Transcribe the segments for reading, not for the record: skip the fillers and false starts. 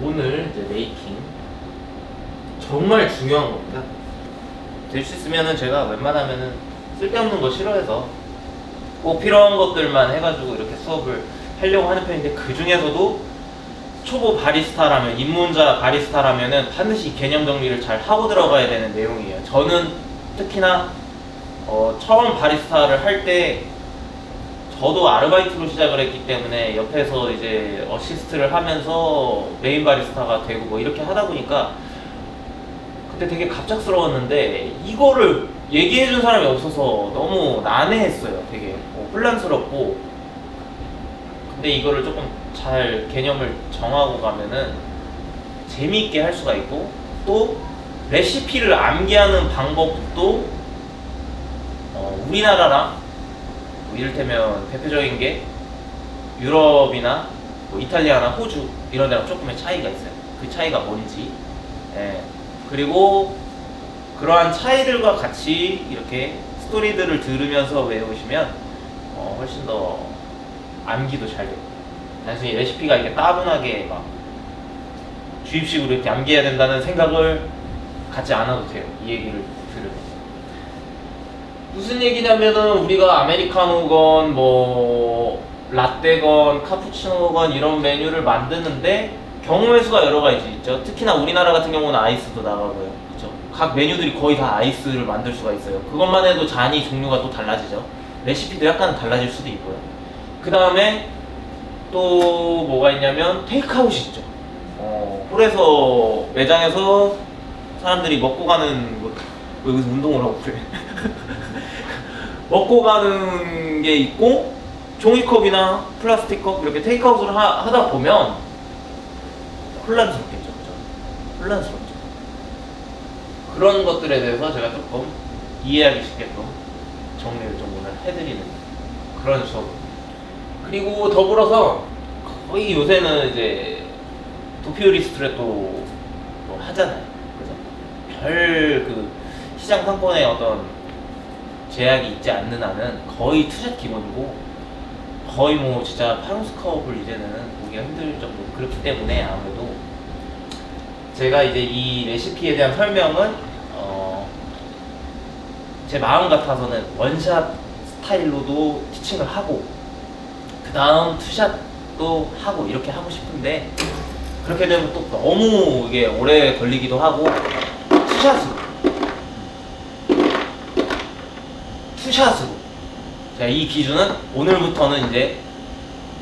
오늘 이제 메이킹 정말 중요한 겁니다. 될 수 있으면은 제가 웬만하면은 쓸데없는 거 싫어해서 꼭 필요한 것들만 해가지고 이렇게 수업을 하려고 하는 편인데, 그 중에서도 초보 바리스타라면, 입문자 바리스타라면은 반드시 개념 정리를 잘 하고 들어가야 되는 내용이에요. 저는 특히나 처음 바리스타를 할 때 저도 아르바이트로 시작을 했기 때문에 옆에서 이제 어시스트를 하면서 메인 바리스타가 되고 뭐 이렇게 하다 보니까 그때 되게 갑작스러웠는데, 이거를 얘기해준 사람이 없어서 너무 난해했어요. 되게 혼란스럽고. 근데 이거를 조금 잘 개념을 정하고 가면은 재미있게 할 수가 있고, 또 레시피를 암기하는 방법도 우리나라랑 뭐 이를테면 대표적인 게 유럽이나 뭐 이탈리아나 호주 이런 데랑 조금의 차이가 있어요. 그 차이가 뭔지, 그리고 그러한 차이들과 같이 이렇게 스토리들을 들으면서 외우시면 훨씬 더 암기도 잘 돼요. 단순히 레시피가 이렇게 따분하게 막 주입식으로 이렇게 암기해야 된다는 생각을 갖지 않아도 돼요. 이 얘기를 들으면. 무슨 얘기냐면은, 우리가 아메리카노건 뭐 라떼건 카푸치노건 이런 메뉴를 만드는데 경우의 수가 여러 가지 있죠. 특히나 우리나라 같은 경우는 아이스도 나가고요. 그렇죠? 각 메뉴들이 거의 다 아이스를 만들 수가 있어요. 그것만 해도 잔이 종류가 또 달라지죠. 레시피도 약간 달라질 수도 있고요. 그 다음에 또 뭐가 있냐면 테이크아웃이 있죠. 홀에서 매장에서 사람들이 먹고 가는 뭐 여기서 운동을 하고 그래. 먹고 가는 게 있고, 종이컵이나 플라스틱 컵 이렇게 테이크아웃을 하다 보면 혼란스럽겠죠. 그죠? 혼란스럽죠. 그런 것들에 대해서 제가 조금 이해하기 쉽게끔 정리를 좀 오늘 해드리는 그런 수업입니다. 그리고 더불어서 거의 요새는 이제 도피오리스트레또 뭐 하잖아요. 그죠? 별 그 시장 상권에 어떤 제약이 있지 않는 한은 거의 투샷 기본이고, 거의 뭐 진짜 파노스컵을 이제는 보기가 힘들 정도. 그렇기 때문에 아무래도 제가 이제 이 레시피에 대한 설명은 제 마음 같아서는 원샷 스타일로도 티칭을 하고, 그 다음 투샷도 하고 이렇게 하고 싶은데, 그렇게 되면 또 너무 이게 오래 걸리기도 하고, 투샷으로 자, 이 기준은 오늘부터는 이제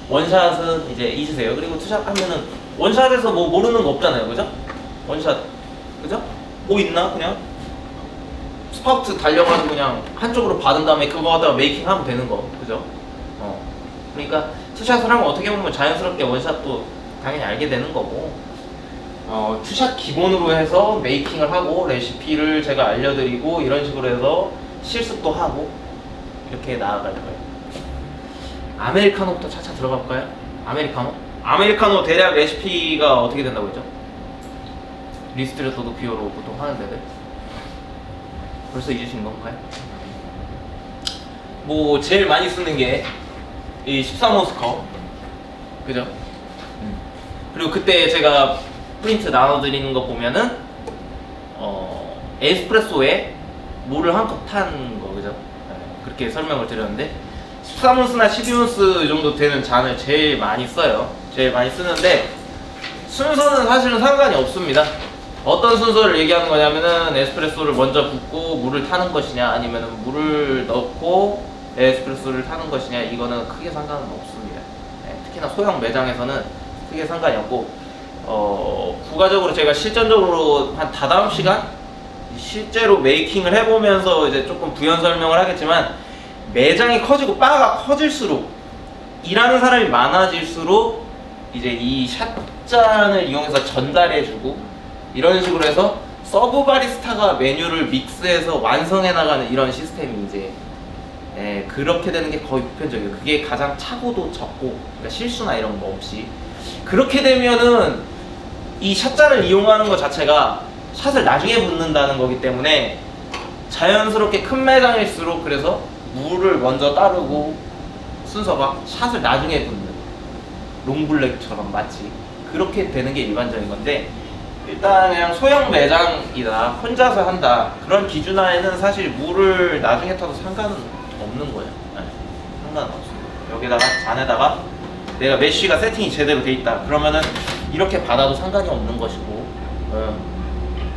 원샷은 이제 잊으세요. 그리고 투샷 하면은 원샷에서 뭐 모르는 거 없잖아요. 그죠? 원샷, 그죠? 뭐 있나? 그냥 스파우트 달려가지고 그냥 한쪽으로 받은 다음에 그거 하다가 메이킹 하면 되는 거. 그죠? 그러니까 투샷을 하면 어떻게 보면 자연스럽게 원샷도 당연히 알게 되는 거고, 투샷 기본으로 해서 메이킹을 하고 레시피를 제가 알려드리고 이런 식으로 해서 실습도 하고 이렇게 나아갈 거예요. 아메리카노부터 차차 들어가 볼까요? 아메리카노 대략 레시피가 어떻게 된다고 했죠? 리스트레토도 비오로 보통 하는 데들 벌써 잊으신 건가요? 뭐 제일 많이 쓰는 게 이 13호스 컵, 그죠? 그리고 그때 제가 프린트 나눠드리는 거 보면은 에스프레소에 물을 한 컵 탄 거, 그죠? 그렇게 설명을 드렸는데, 13온스나 12온스 정도 되는 잔을 제일 많이 써요. 제일 많이 쓰는데, 순서는 사실은 상관이 없습니다. 어떤 순서를 얘기하는 거냐면은, 에스프레소를 먼저 붓고 물을 타는 것이냐, 아니면 물을 넣고 에스프레소를 타는 것이냐, 이거는 크게 상관은 없습니다. 특히나 소형 매장에서는 크게 상관이 없고, 부가적으로 제가 실전적으로 한 다다음 시간 실제로 메이킹을 해보면서 이제 조금 부연 설명을 하겠지만, 매장이 커지고 바가 커질수록, 일하는 사람이 많아질수록 이제 이 샷잔을 이용해서 전달해주고 이런 식으로 해서 서브 바리스타가 메뉴를 믹스해서 완성해 나가는 이런 시스템이 이제 그렇게 되는 게 거의 보편적이에요. 그게 가장 착오도 적고, 그러니까 실수나 이런 거 없이. 그렇게 되면은 이 샷잔을 이용하는 것 자체가 샷을 나중에 붓는다는 거기 때문에 자연스럽게 큰 매장일수록, 그래서 물을 먼저 따르고 순서가 샷을 나중에 붓는 롱블랙처럼 마치 그렇게 되는 게 일반적인 건데, 일단 그냥 소형 매장이다, 혼자서 한다 그런 기준하에는 사실 물을 나중에 타도 상관은 없는 거예요. 네, 상관은 없습니다. 여기다가 잔에다가 내가 메쉬가 세팅이 제대로 돼 있다 그러면은 이렇게 받아도 상관이 없는 것이고,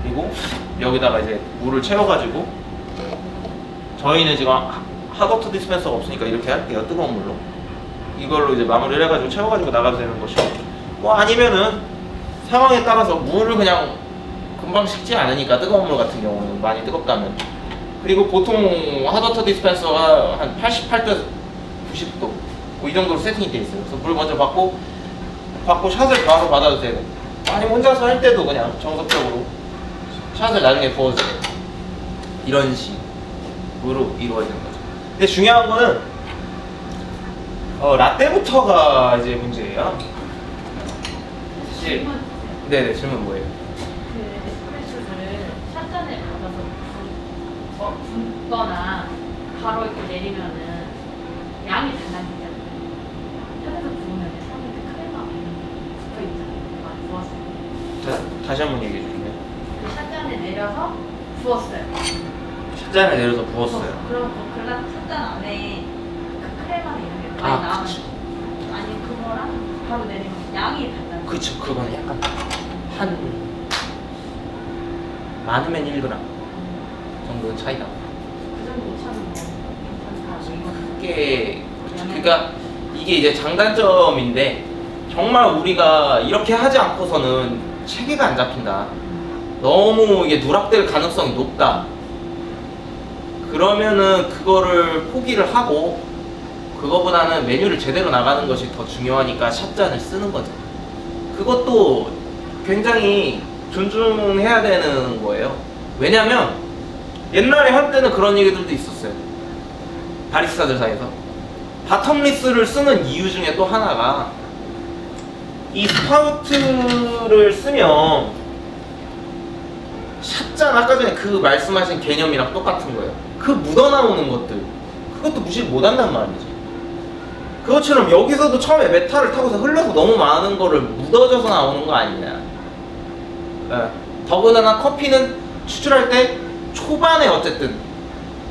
그리고 여기다가 이제 물을 채워가지고, 저희는 지금 핫워터 디스펜서가 없으니까 이렇게 할게요. 뜨거운 물로 이걸로 이제 마무리를 해가지고 채워가지고 나가도 되는 것이고, 뭐 아니면은 상황에 따라서 물을 그냥 금방 식지 않으니까 뜨거운 물 같은 경우는 많이 뜨겁다면, 그리고 보통 핫워터 디스펜서가 한 88도 90도 뭐 이 정도로 세팅이 돼 있어요. 그래서 물 먼저 받고 샷을 바로 받아도 되고, 아니 혼자서 할 때도 그냥 정석적으로 샷을 나중에 부어주세요. 이런 식으로 이루어지는 거죠. 근데 중요한 거는 라떼부터가 이제 문제예요. 사실 네네, 질문 뭐예요? 그 에스프레소를 샷잔에 받아서 붓거나 바로 이렇게 내리면은 양이 달라지잖아요. 샷에서 부으면 상에 그 크레마가 붙어 있잖아요. 막 부었어요. 다시 한번 얘기해 주실래요? 그 샷잔에 내려서 부었어요. 샷잔에 내려서 부었어요. 그럼 그 글라스 샷잔 안에 그 크레마나 이런 게 많이 나오는 그쵸. 아니 그거랑 바로 내리면 양이 달라져요. 그쵸, 그거는 약간 한 많으면 1g 정도 차이가. 그 정도 차는 뭐 괜찮다. 그게 그러니까 이게 이제 장단점인데, 정말 우리가 이렇게 하지 않고서는 체계가 안 잡힌다, 너무 이게 누락될 가능성이 높다, 그러면은 그거를 포기를 하고 그거보다는 메뉴를 제대로 나가는 것이 더 중요하니까 샷잔을 쓰는 거죠. 그것도 굉장히 존중해야 되는 거예요. 왜냐면 옛날에 한때는 그런 얘기들도 있었어요. 바리스타들 사이에서 바텀리스를 쓰는 이유 중에 또 하나가, 이 스파우트를 쓰면 샷잔, 아까 전에 그 말씀하신 개념이랑 똑같은 거예요. 그 묻어나오는 것들, 그것도 무시를 못한단 말이지. 그것처럼 여기서도 처음에 메탈을 타고서 흘러서 너무 많은 거를 묻어져서 나오는 거 아니냐. 더군다나 커피는 추출할 때 초반에 어쨌든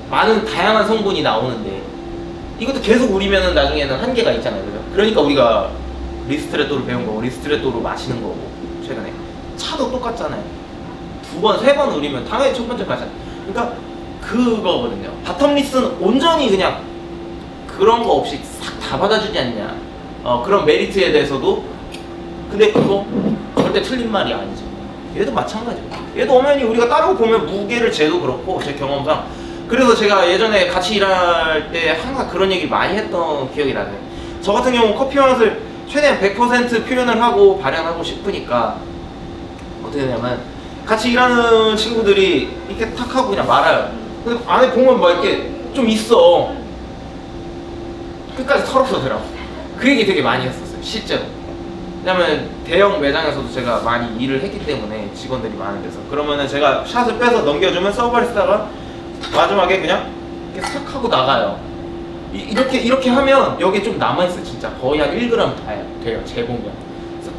많은 다양한 성분이 나오는데, 이것도 계속 우리면은 나중에는 한계가 있잖아요. 그죠? 그러니까 우리가 리스트레토를 배운 거고 리스트레토로 마시는 거고, 최근에 차도 똑같잖아요. 2번, 3번 우리면 당연히 첫 번째 마시잖아요. 그러니까 그거거든요. 바텀리스는 온전히 그냥 그런 거 없이 싹 다 받아주지 않냐, 그런 메리트에 대해서도. 근데 그거 절대 틀린 말이 아니죠. 얘도 마찬가지고, 얘도 엄연히 우리가 따로 보면 무게를 재도 그렇고, 제 경험상. 그래서 제가 예전에 같이 일할 때 항상 그런 얘기 많이 했던 기억이 나요. 저 같은 경우 커피 맛을 최대한 100% 표현을 하고 발현하고 싶으니까 어떻게 되냐면, 같이 일하는 친구들이 이렇게 탁 하고 그냥 말아요. 근데 안에 보면 막 이렇게 좀 있어. 끝까지 털어서 들어. 그 얘기 되게 많이 했었어요, 실제로. 왜냐면 대형 매장에서도 제가 많이 일을 했기 때문에, 직원들이 많은 데서. 그러면은 제가 샷을 빼서 넘겨주면 서버리스타가 마지막에 그냥 이렇게 싹 하고 나가요. 이렇게 하면 여기에 좀 남아있어요. 진짜 거의 한 1g 돼요, 재보면. 그래서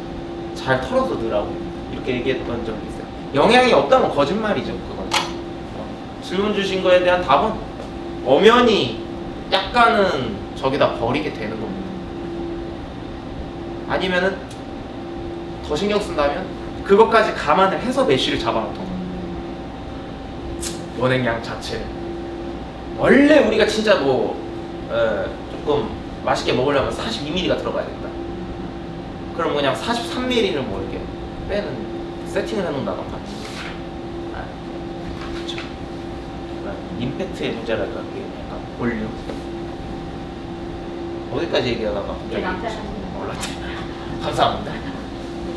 잘 털어서 넣으라고 이렇게 얘기했던 적이 있어요. 영향이 없다면 거짓말이죠, 그건. 질문 주신 거에 대한 답은 엄연히 약간은 저기다 버리게 되는 겁니다. 아니면은 더 신경 쓴다면 그것까지 감안을 해서 메쉬를 잡아놓던가, 원액량 자체를. 원래 우리가 진짜 조금 맛있게 먹으려면 42ml가 들어가야 된다. 그럼 그냥 43ml를 뭐 이렇게 빼는 세팅을 해놓는다던가. 그렇죠. 임팩트의 문제라도 할게요. 약간 볼륨. 어디까지 얘기하다가 갑자기 올랐지. 감사합니다.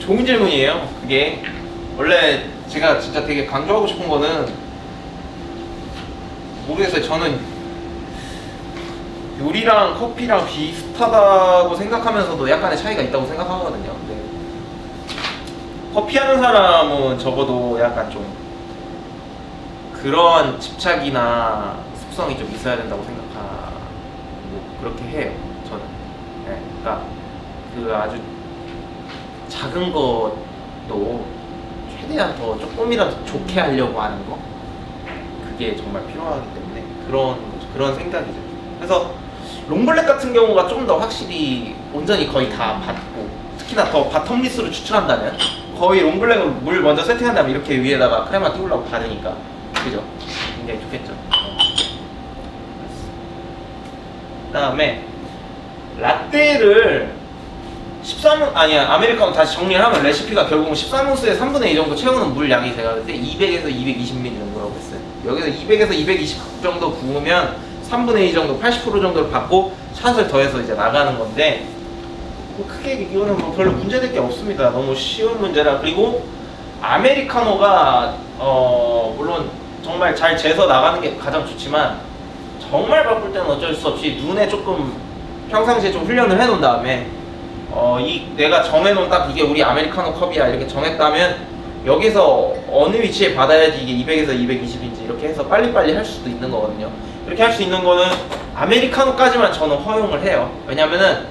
좋은 질문이에요. 그게 원래 제가 진짜 되게 강조하고 싶은 거는, 모르겠어요. 저는 요리랑 커피랑 비슷하다고 생각하면서도 약간의 차이가 있다고 생각하거든요. 근데 커피 하는 사람은 적어도 약간 좀 그런 집착이나 습성이 좀 있어야 된다고 생각하고 그렇게 해요, 저는. 네, 그러니까 그 아주 작은 것도 최대한 더 조금이라도 좋게 하려고 하는 거, 그게 정말 필요하기 때문에 그런 생각이죠. 그래서 롱블랙 같은 경우가 좀 더 확실히 온전히 거의 다 받고, 특히나 더 바텀 리스로 추출한다면 거의 롱블랙을 물 먼저 세팅한 다음에 이렇게 위에다가 크레마 띄우려고 받으니까, 그죠? 굉장히 좋겠죠. 그 다음에 라떼를 13온, 아니야, 아메리카노 다시 정리를 하면 레시피가 결국은 13온스에 3분의 2 정도 채우는 물 양이 제가 그때 200에서 220ml 정도라고 했어요. 여기서 200에서 220 정도 부으면 3분의 2 정도, 80% 정도를 받고 샷을 더해서 이제 나가는 건데, 뭐 크게 이거는 뭐 별로 문제될 게 없습니다. 너무 쉬운 문제라. 그리고 아메리카노가 물론 정말 잘 재서 나가는 게 가장 좋지만, 정말 바쁠 때는 어쩔 수 없이 눈에 조금 평상시에 좀 훈련을 해놓은 다음에 이 내가 정해놓은 딱 이게 우리 아메리카노 컵이야 이렇게 정했다면 여기서 어느 위치에 받아야지 이게 200에서 220인지 이렇게 해서 빨리빨리 할 수도 있는 거거든요. 이렇게 할 수 있는 거는 아메리카노까지만 저는 허용을 해요. 왜냐면은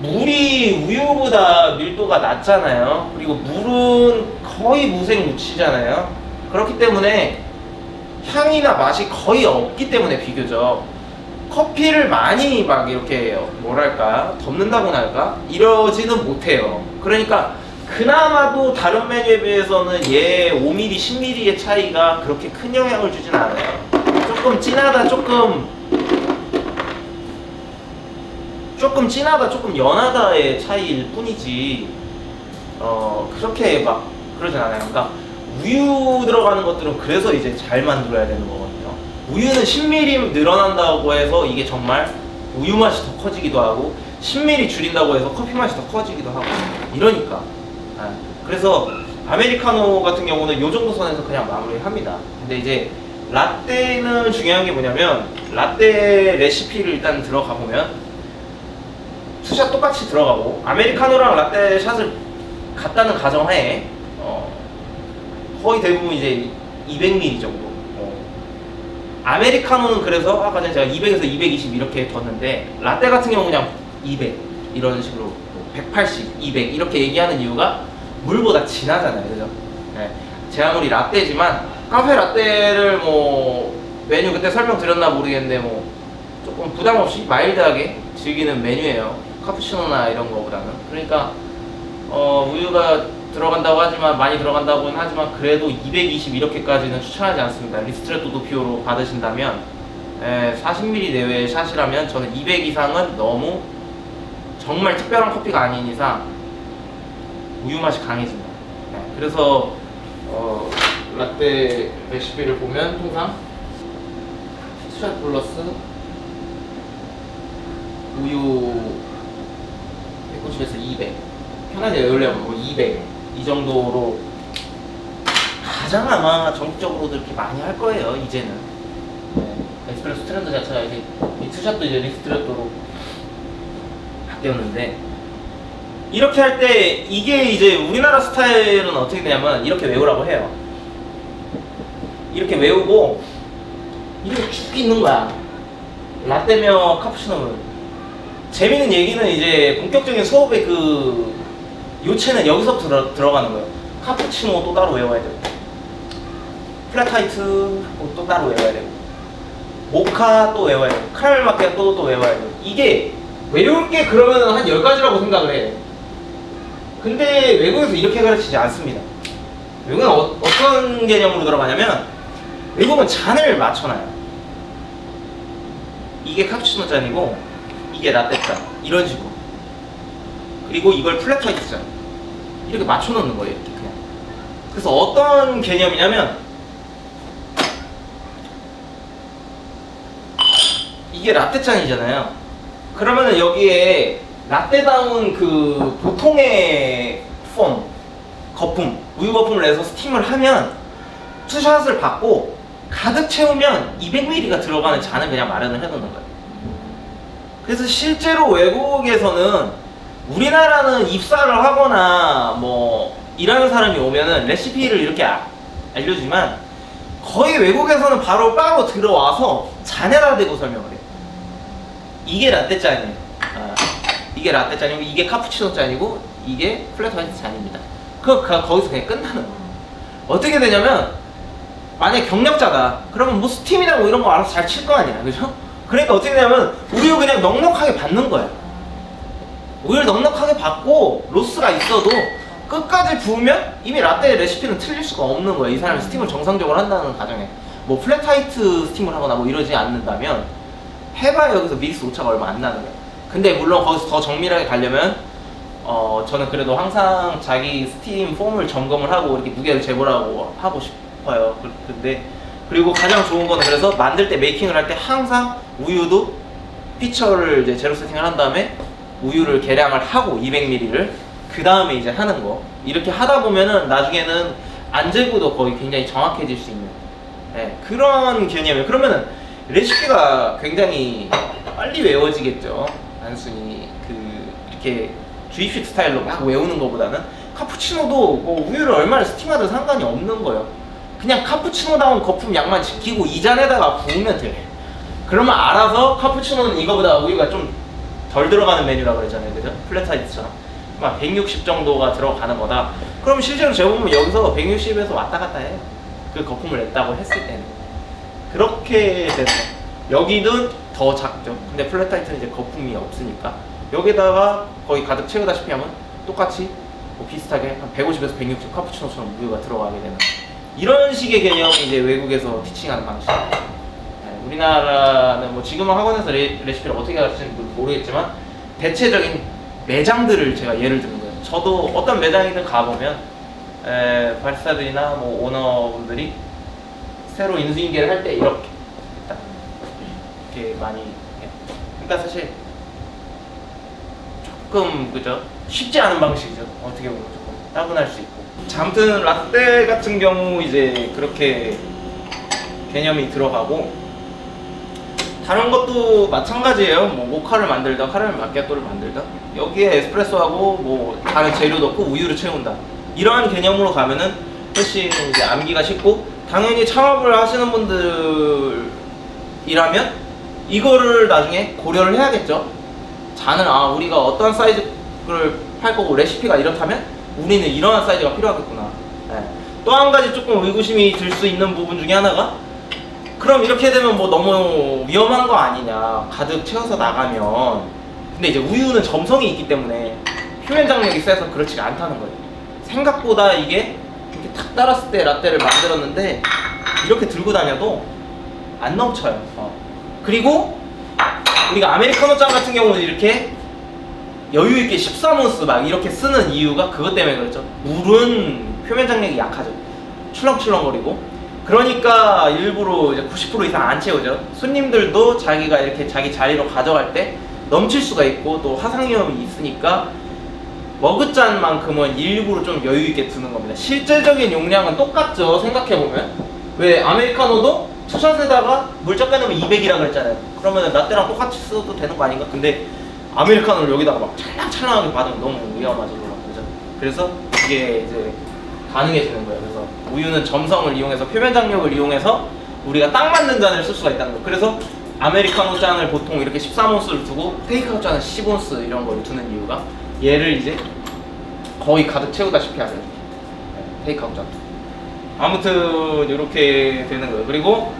물이 우유보다 밀도가 낮잖아요. 그리고 물은 거의 무색 무취잖아요. 그렇기 때문에 향이나 맛이 거의 없기 때문에 비교적 커피를 많이 막 이렇게 뭐랄까 덮는다고나 할까 이러지는 못해요. 그러니까 그나마도 다른 메뉴에 비해서는 얘 5mm, 10mm의 차이가 그렇게 큰 영향을 주진 않아요. 조금 진하다, 조금 진하다, 조금 연하다의 차이일 뿐이지 그렇게 막 그러진 않아요. 그러니까 우유 들어가는 것들은 그래서 이제 잘 만들어야 되는 거거든요. 우유는 10ml 늘어난다고 해서 이게 정말 우유 맛이 더 커지기도 하고 10ml 줄인다고 해서 커피 맛이 더 커지기도 하고 이러니까. 그래서 아메리카노 같은 경우는 요 정도 선에서 그냥 마무리합니다. 근데 이제 라떼는 중요한 게 뭐냐면, 라떼 레시피를 일단 들어가 보면 투샷 똑같이 들어가고, 아메리카노랑 라떼 샷을 같다는 가정하에 거의 대부분 이제 200ml 정도. 아메리카노는 그래서 아까 전에 제가 200에서 220 이렇게 뒀는데, 라떼 같은 경우 그냥 200 이런 식으로 180, 200 이렇게 얘기하는 이유가 물보다 진하잖아요, 그죠? 네. 제 아무리 라떼지만 카페 라떼를 뭐 메뉴 그때 설명드렸나 모르겠는데 뭐 조금 부담 없이 마일드하게 즐기는 메뉴예요. 카푸치노나 이런 거보다는. 그러니까 우유가 들어간다고 하지만, 많이 들어간다고는 하지만 그래도 220 이렇게까지는 추천하지 않습니다. 리스트레토 도피오로 받으신다면 40ml 내외의 샷이라면 저는 200 이상은 너무 정말 특별한 커피가 아닌 이상 우유 맛이 강해집니다. 네, 그래서 라떼 레시피를 보면 통상 투샷 플러스 우유 190에서 200, 편하게 외우려면 뭐 200 이 정도로 가장 아마 전국적으로도 이렇게 많이 할 거예요, 이제는. 네, 에스프레소 트렌드 자체가 이제 이 투샷도 이제 리스트레토로 바뀌었는데, 이렇게 할 때 이게 이제 우리나라 스타일은 어떻게 되냐면 이렇게 외우라고 해요. 이렇게 외우고 이렇게 쭉 있는 거야. 라떼며 카푸치노는. 재밌는 얘기는 이제 본격적인 수업의 그 요체는 여기서부터 들어가는 거예요. 카푸치노 또 따로 외워야 되고, 플랫화이트 또 따로 외워야 되고, 모카 또 외워야 되고, 카라멜 마키아토 또 외워야 되고. 이게 외울 게 그러면 한 10가지라고 생각을 해. 근데 외국에서 이렇게 가르치지 않습니다. 외국은 어떤 개념으로 들어가냐면, 외국은 잔을 맞춰놔요. 이게 카푸치노 잔이고 이게 라떼 잔, 이런 식으로. 그리고 이걸 플랫 화이트 잔, 이렇게 맞춰놓는 거예요, 이렇게 그냥. 그래서 어떤 개념이냐면, 이게 라떼 잔이잖아요. 그러면은 여기에 라떼다운 그 보통의 폼, 거품, 우유 거품을 내서 스팀을 하면 투샷을 받고 가득 채우면 200ml가 들어가는 잔을 그냥 마련을 해놓는 거예요. 그래서 실제로 외국에서는, 우리나라는 입사를 하거나 뭐 일하는 사람이 오면은 레시피를 이렇게 알려주지만, 거의 외국에서는 바로 바로 들어와서 잔에다 대고 설명을 해요. 이게 라떼 잔이에요. 이게 라떼 잔이고, 이게 카푸치노 잔이고, 이게 플랫 화이트 잔입니다. 거기서 그냥 끝나는 거예요. 어떻게 되냐면 만약에 경력자다 그러면 뭐 스팀이나 뭐 이런 거 알아서 잘 칠 거 아니야, 그죠? 그러니까 어떻게 되냐면 우유 그냥 넉넉하게 받는 거야. 우유를 넉넉하게 받고 로스가 있어도 끝까지 부으면 이미 라떼 레시피는 틀릴 수가 없는 거야. 이 사람이 스팀을 정상적으로 한다는 가정에 뭐 플랫 화이트 스팀을 하거나 뭐 이러지 않는다면 해봐야 여기서 믹스 오차가 얼마 안 나는 거야. 근데 물론 거기서 더 정밀하게 가려면 저는 그래도 항상 자기 스팀 폼을 점검을 하고 이렇게 무게를 재보라고 하고 싶어요. 근데 그리고 가장 좋은 거는 그래서 만들 때 메이킹을 할 때 항상 우유도 피처를 이제 제로 세팅을 한 다음에 우유를 계량을 하고 200ml를 그 다음에 이제 하는 거 이렇게 하다 보면은 나중에는 안 재고도 거의 굉장히 정확해질 수 있는 그런 개념이에요. 그러면은 레시피가 굉장히 빨리 외워지겠죠. 단순히 이렇게 주입식 스타일로 막 외우는 것보다는 카푸치노도 뭐 우유를 얼마나 스팀하든 상관이 없는 거예요. 그냥 카푸치노다운 거품 양만 지키고 이 잔에다가 부으면 돼. 그러면 알아서 카푸치노는 이거보다 우유가 좀 덜 들어가는 메뉴라고 그랬잖아요, 그죠? 플랫 화이트처럼 막 160 정도가 들어가는 거다. 그럼 실제로 재보면 여기서 160에서 왔다 갔다 해요. 그 거품을 냈다고 했을 때는 그렇게 되는 거예요. 여기는 더 작죠. 근데 플랫 화이트는 이제 거품이 없으니까 여기다가 거의 가득 채우다시피 하면 똑같이 뭐 비슷하게 한 150에서 160 카푸치노처럼 우유가 들어가게 되는 이런 식의 개념이 이제 외국에서 티칭하는 방식. 우리나라는 뭐 지금은 학원에서 레시피를 어떻게 가르치는지 모르겠지만 대체적인 매장들을 제가 예를 드는 거예요. 저도 어떤 매장이든 가보면 바리스타들이나 뭐 오너분들이 새로 인수인계를 할 때 이렇게 많이 해요. 그러니까 사실 조금 그죠? 쉽지 않은 방식이죠. 어떻게 보면 조금 따분할 수 있고. 자, 아무튼 라떼 같은 경우 이제 그렇게 개념이 들어가고 다른 것도 마찬가지예요. 뭐 모카를 만들다, 카라멜 마키아토를 만들다 여기에 에스프레소하고 뭐 다른 재료 넣고 우유를 채운다 이러한 개념으로 가면은 훨씬 이제 암기가 쉽고 당연히 창업을 하시는 분들이라면 이거를 나중에 고려를 해야겠죠. 잔을 우리가 어떤 사이즈를 팔 거고 레시피가 이렇다면 우리는 이러한 사이즈가 필요하겠구나. 또 한 가지 조금 의구심이 들 수 있는 부분 중에 하나가 그럼 이렇게 되면 뭐 너무 위험한 거 아니냐 가득 채워서 나가면. 근데 이제 우유는 점성이 있기 때문에 표면 장력이 세서 그렇지가 않다는 거예요. 생각보다 이게 이렇게 탁 따랐을 때 라떼를 만들었는데 이렇게 들고 다녀도 안 넘쳐요. 그리고 우리가 아메리카노 잔 같은 경우는 이렇게 여유있게 13온스 막 이렇게 쓰는 이유가 그것 때문에 그렇죠. 물은 표면 장력이 약하죠. 출렁출렁거리고. 그러니까 일부러 이제 90% 이상 안 채우죠. 손님들도 자기가 이렇게 자기 자리로 가져갈 때 넘칠 수가 있고 또 화상 위험이 있으니까 머그잔만큼은 일부러 좀 여유 있게 두는 겁니다. 실제적인 용량은 똑같죠. 생각해보면 왜 아메리카노도 투샷에다가 물 적게 넣으면 200이라 그랬잖아요. 그러면 라떼랑 똑같이 써도 되는 거 아닌가? 근데 아메리카노를 여기다가 막 찰랑찰랑하게 받으면 너무 위험하죠. 그죠? 그래서 이게 이제 가능해지는 거예요. 그래서 우유는 점성을 이용해서 표면 장력을 이용해서 우리가 딱 맞는 잔을 쓸 수가 있다는 거예요. 그래서 아메리카노 잔을 보통 이렇게 13온스를 두고 테이크아웃 잔은 10온스 이런 걸 두는 이유가 얘를 이제 거의 가득 채우다시피 하죠. 테이크아웃 잔. 아무튼 이렇게 되는 거예요. 그리고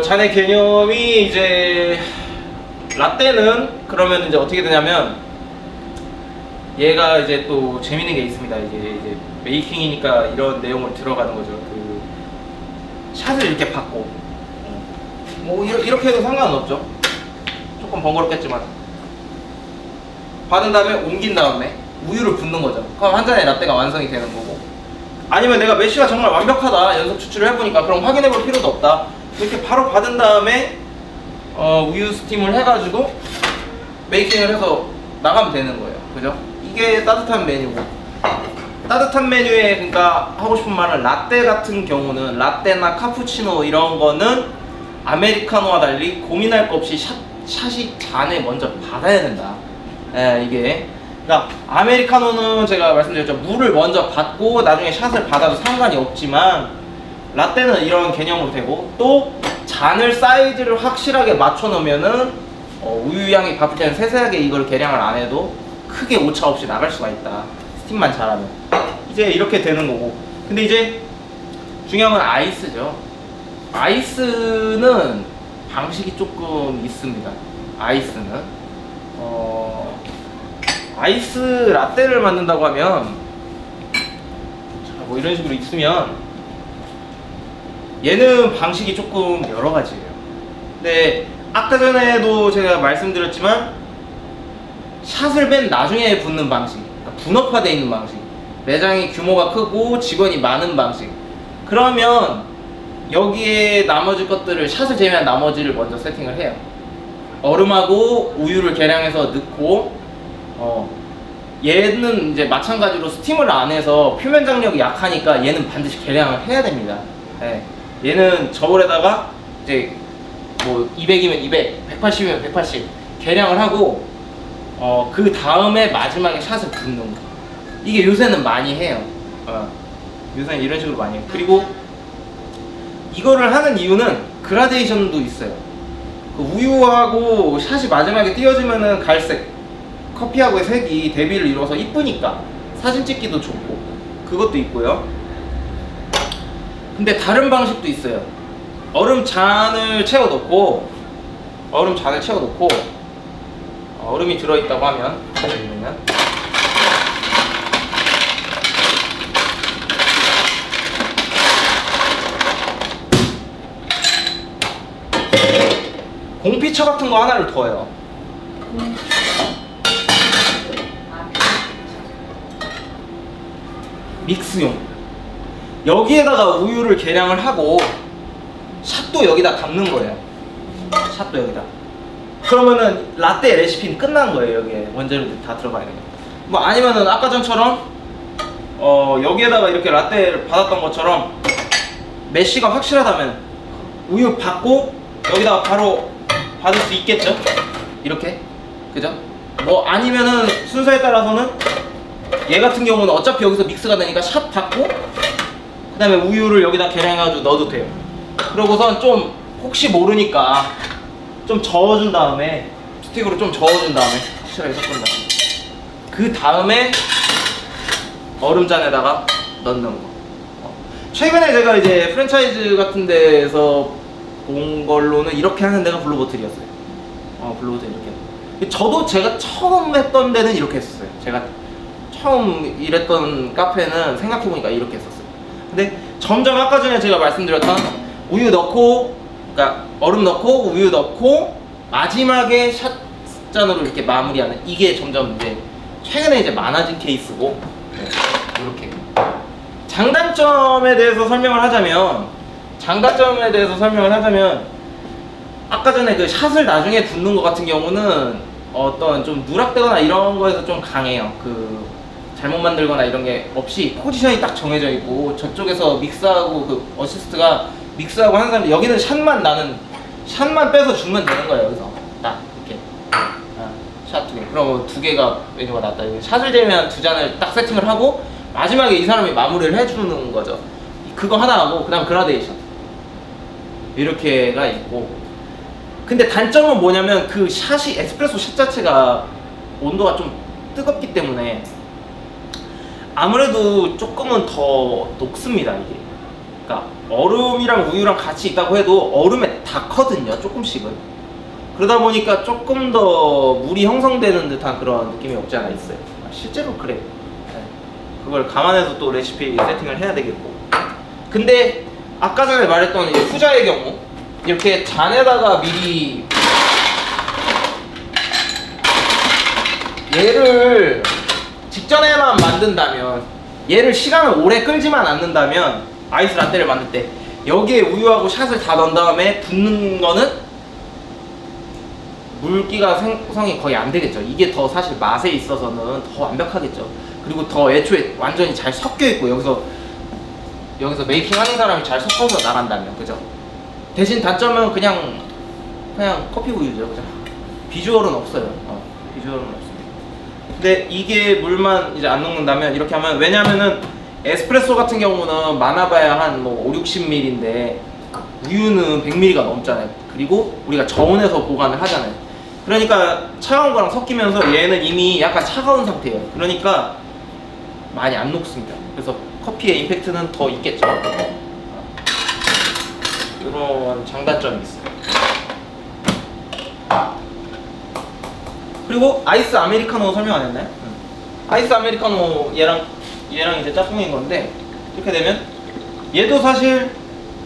잔의 개념이 이제 라떼는 그러면 이제 어떻게 되냐면 얘가 이제 또 재밌는 게 있습니다. 이제 메이킹이니까 이런 내용을 들어가는 거죠. 그 샷을 이렇게 받고 뭐 이렇게 해도 상관은 없죠. 조금 번거롭겠지만 받은 다음에 옮긴 다음에 우유를 붓는 거죠. 그럼 한 잔의 라떼가 완성이 되는 거고. 아니면 내가 메쉬가 정말 완벽하다 연속 추출을 해보니까 그럼 확인해 볼 필요도 없다. 이렇게 바로 받은 다음에 우유 스팀을 해가지고 메이킹을 해서 나가면 되는 거예요. 그죠? 이게 따뜻한 메뉴고. 따뜻한 메뉴에 그러니까 하고 싶은 말은 라떼 같은 경우는 라떼나 카푸치노 이런 거는 아메리카노와 달리 고민할 거 없이 샷이 잔에 먼저 받아야 된다. 이게 그러니까 아메리카노는 제가 말씀드렸죠. 물을 먼저 받고 나중에 샷을 받아도 상관이 없지만 라떼는 이런 개념으로 되고 또 잔을 사이즈를 확실하게 맞춰 놓으면은 우유 양이 바쁠 때는 세세하게 이걸 계량을 안 해도 크게 오차 없이 나갈 수가 있다. 스팀만 잘하면. 이제 이렇게 되는 거고. 근데 이제 중요한 건 아이스죠. 아이스는 방식이 조금 있습니다. 아이스는 아이스 라떼를 만든다고 하면 자, 뭐 이런 식으로 있으면 얘는 방식이 조금 여러 가지예요. 근데 아까 전에도 제가 말씀드렸지만 샷을 맨 나중에 붓는 방식, 그러니까 분업화되어 있는 방식, 매장의 규모가 크고 직원이 많은 방식. 그러면 여기에 나머지 것들을 샷을 제외한 나머지를 먼저 세팅을 해요. 얼음하고 우유를 계량해서 넣고 얘는 이제 마찬가지로 스팀을 안 해서 표면 장력이 약하니까 얘는 반드시 계량을 해야 됩니다. 네. 얘는 저울에다가 이제 뭐 200이면 200, 180이면 180 계량을 하고 그 다음에 마지막에 샷을 붓는 거. 이게 요새는 많이 해요. 요새는 이런 식으로 많이 해요. 그리고 이거를 하는 이유는 그라데이션도 있어요. 그 우유하고 샷이 마지막에 띄어지면은 갈색, 커피하고의 색이 대비를 이루어서 이쁘니까 사진 찍기도 좋고 그것도 있고요. 근데 다른 방식도 있어요. 얼음 잔을 채워 놓고 얼음이 들어있다고 하면 공피처 같은 거 하나를 둬요. 믹스용. 여기에다가 우유를 계량을 하고 샷도 여기다 담는 거예요. 샷도 여기다. 그러면은 라떼 레시피는 끝난 거예요. 여기에 원재료들이 다 들어가 있는 거. 뭐 아니면은 아까 전처럼 여기에다가 이렇게 라떼를 받았던 것처럼 메쉬가 확실하다면 우유 받고 여기다가 바로 받을 수 있겠죠? 이렇게, 그죠? 뭐 아니면은 순서에 따라서는 얘 같은 경우는 어차피 여기서 믹스가 되니까 샷 받고 그 다음에 우유를 여기다 계량해가지고 넣어도 돼요. 그러고선 좀 혹시 모르니까 좀 저어준 다음에 스틱으로 좀 저어준 다음에 확실하게 섞은 다음에 그 다음에 얼음잔에다가 넣는 거. 최근에 제가 이제 프랜차이즈 같은 데에서 본 걸로는 이렇게 하는 데가 블루보틀이었어요. 블루보틀 이렇게. 저도 제가 처음 했던 데는 이렇게 했었어요. 제가 처음 일했던 카페는 생각해보니까 이렇게 했었어요. 근데 점점 아까 전에 제가 말씀드렸던 우유 넣고, 그러니까 얼음 넣고 우유 넣고 마지막에 샷잔으로 이렇게 마무리하는 이게 점점 이제 최근에 이제 많아진 케이스고. 이렇게 장단점에 대해서 설명을 하자면 아까 전에 그 샷을 나중에 붓는 것 같은 경우는 어떤 좀 누락되거나 이런 거에서 좀 강해요. 그 잘못 만들거나 이런 게 없이 포지션이 딱 정해져 있고 저쪽에서 믹스하고 그 어시스트가 믹스하고 하는 사람들 여기는 샷만 빼서 주면 되는 거예요. 여기서 딱 이렇게 샷 2개. 그럼 2개가 메뉴가 낫다. 샷을 제외한 2잔을 딱 세팅을 하고 마지막에 이 사람이 마무리를 해주는 거죠. 그거 하나 하고 그 다음 그라데이션 이렇게가 있고. 근데 단점은 뭐냐면 그 샷이 에스프레소 샷 자체가 온도가 좀 뜨겁기 때문에 아무래도 조금은 더 녹습니다. 이게 그러니까 얼음이랑 우유랑 같이 있다고 해도 얼음에 닿거든요. 조금씩은. 그러다 보니까 조금 더 물이 형성되는 듯한 그런 느낌이 없지 않아 있어요. 실제로 그래요. 그걸 감안해서 또 레시피 세팅을 해야 되겠고. 근데 아까 전에 말했던 이 후자의 경우 이렇게 잔에다가 미리 얘를 직전에만 만든다면, 얘를 시간을 오래 끌지만 않는다면 아이스 라떼를 만들 때 여기에 우유하고 샷을 다 넣은 다음에 붓는 거는 물기가 생성이 거의 안 되겠죠. 이게 더 사실 맛에 있어서는 더 완벽하겠죠. 그리고 더 애초에 완전히 잘 섞여 있고 여기서 메이킹 하는 사람이 잘 섞어서 나간다면, 그죠? 대신 단점은 그냥 커피 우유죠, 그죠? 비주얼은 없어요. 비주얼은 없습니다. 근데 이게 물만 이제 안 녹는다면 이렇게 하면, 왜냐면은 에스프레소 같은 경우는 많아봐야 한 뭐 5, 60ml인데 우유는 100ml가 넘잖아요. 그리고 우리가 저온에서 보관을 하잖아요. 그러니까 차가운 거랑 섞이면서 얘는 이미 약간 차가운 상태예요. 그러니까 많이 안 녹습니다. 그래서 커피의 임팩트는 더 있겠죠. 이런 장단점이 있어요. 그리고 아이스 아메리카노 설명 안 했나요? 아이스 아메리카노 얘랑 이제 짝꿍인 건데 이렇게 되면 얘도 사실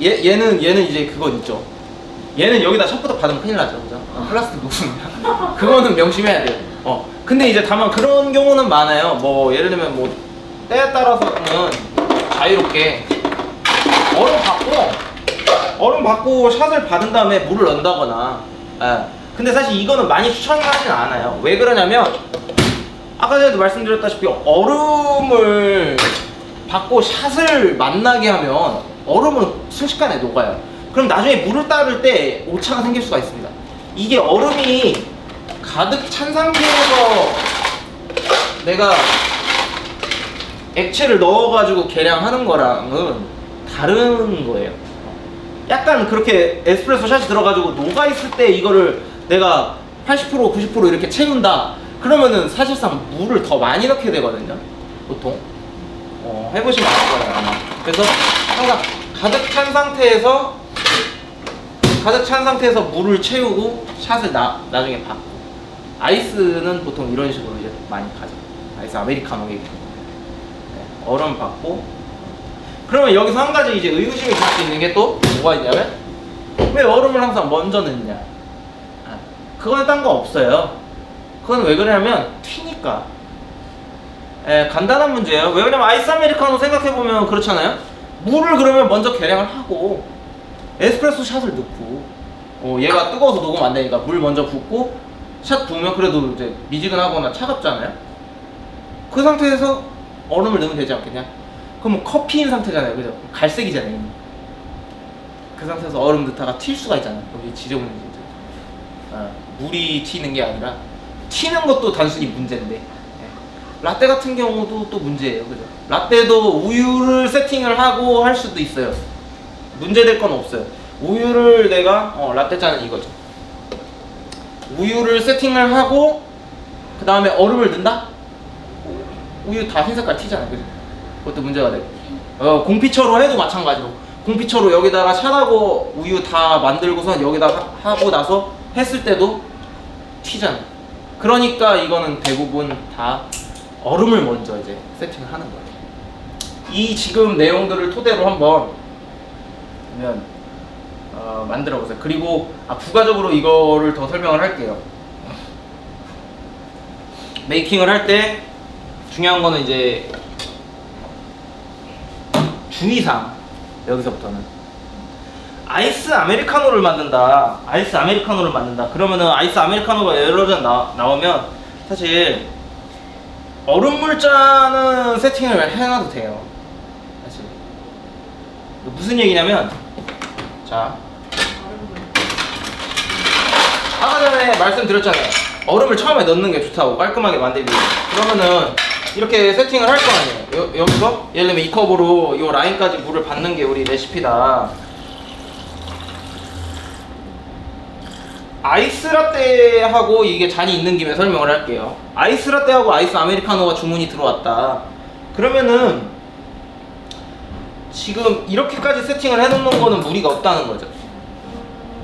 얘는 이제 그건 있죠. 얘는 여기다 샷부터 받으면 큰일 나죠, 그죠? 플라스틱 녹습니다. 그거는 명심해야 돼요. 근데 이제 다만 그런 경우는 많아요. 뭐 예를 들면 뭐 때에 따라서는 자유롭게 얼음 받고 샷을 받은 다음에 물을 넣는다거나. 근데 사실 이거는 많이 추천하지는 않아요. 왜 그러냐면 아까 전에도 말씀드렸다시피 얼음을 받고 샷을 만나게 하면 얼음은 순식간에 녹아요. 그럼 나중에 물을 따를 때 오차가 생길 수가 있습니다. 이게 얼음이 가득 찬 상태에서 내가 액체를 넣어가지고 계량하는 거랑은 다른 거예요. 약간 그렇게 에스프레소 샷이 들어가지고 녹아있을 때 이거를 내가 80% 90% 이렇게 채운다 그러면은 사실상 물을 더 많이 넣게 되거든요, 보통. 해보시면 알 거예요, 아마. 그래서 항상 가득 찬 상태에서 물을 채우고 샷을 나중에 받고. 아이스는 보통 이런 식으로 이제 많이 가죠. 아이스 아메리카노 얘기. 얼음 받고. 그러면 여기서 한 가지 이제 의구심이 들 수 있는 게 또 뭐가 있냐면 왜 얼음을 항상 먼저 넣느냐? 그건 딴 거 없어요. 그건 왜 그러냐면 튀니까. 간단한 문제예요. 왜 그러냐면 아이스 아메리카노 생각해보면 그렇잖아요. 물을 그러면 먼저 계량을 하고 에스프레소 샷을 넣고 얘가 뜨거워서 녹으면 안 되니까 물 먼저 붓고 샷 부으면 그래도 이제 미지근하거나 차갑잖아요. 그 상태에서 얼음을 넣으면 되지 않겠냐? 그럼 뭐 커피인 상태잖아요, 그죠? 갈색이잖아요. 이미. 그 상태에서 얼음 넣다가 튈 수가 있잖아요. 여기 지저분해 진짜. 물이 튀는 게 아니라 튀는 것도 단순히 문제인데 라떼 같은 경우도 또 문제예요, 그죠? 라떼도 우유를 세팅을 하고 할 수도 있어요. 문제될 건 없어요. 우유를 내가 라떼잔은 이거죠. 우유를 세팅을 하고 그 다음에 얼음을 넣는다? 우유 다 흰색깔 튀잖아요, 그죠? 그것도 문제가 되고. 공피처로 해도 마찬가지로 공피처로 여기다가 샷하고 우유 다 만들고선 여기다가 하고 나서 했을 때도 튀잖아요. 그러니까 이거는 대부분 다 얼음을 먼저 이제 세팅을 하는 거예요. 이 지금 내용들을 토대로 한번 만들어 보세요. 그리고 부가적으로 이거를 더 설명을 할게요. 메이킹을 할 때 중요한 거는 이제 주의사항. 여기서부터는 아이스 아메리카노를 만든다. 그러면은 아이스 아메리카노가 여러 잔 나오면 사실 얼음물잔은 세팅을 해놔도 돼요. 사실 무슨 얘기냐면, 자, 아까 전에 말씀드렸잖아요. 얼음을 처음에 넣는 게 좋다고, 깔끔하게 만들기 위해. 그러면은 이렇게 세팅을 할 거 아니에요. 여기서 예를 들면 이 컵으로 이 라인까지 물을 받는 게 우리 레시피다. 아이스라떼하고 이게 잔이 있는 김에 설명을 할게요. 아이스라떼하고 아이스 아메리카노가 주문이 들어왔다. 그러면은 지금 이렇게까지 세팅을 해놓는 거는 무리가 없다는 거죠.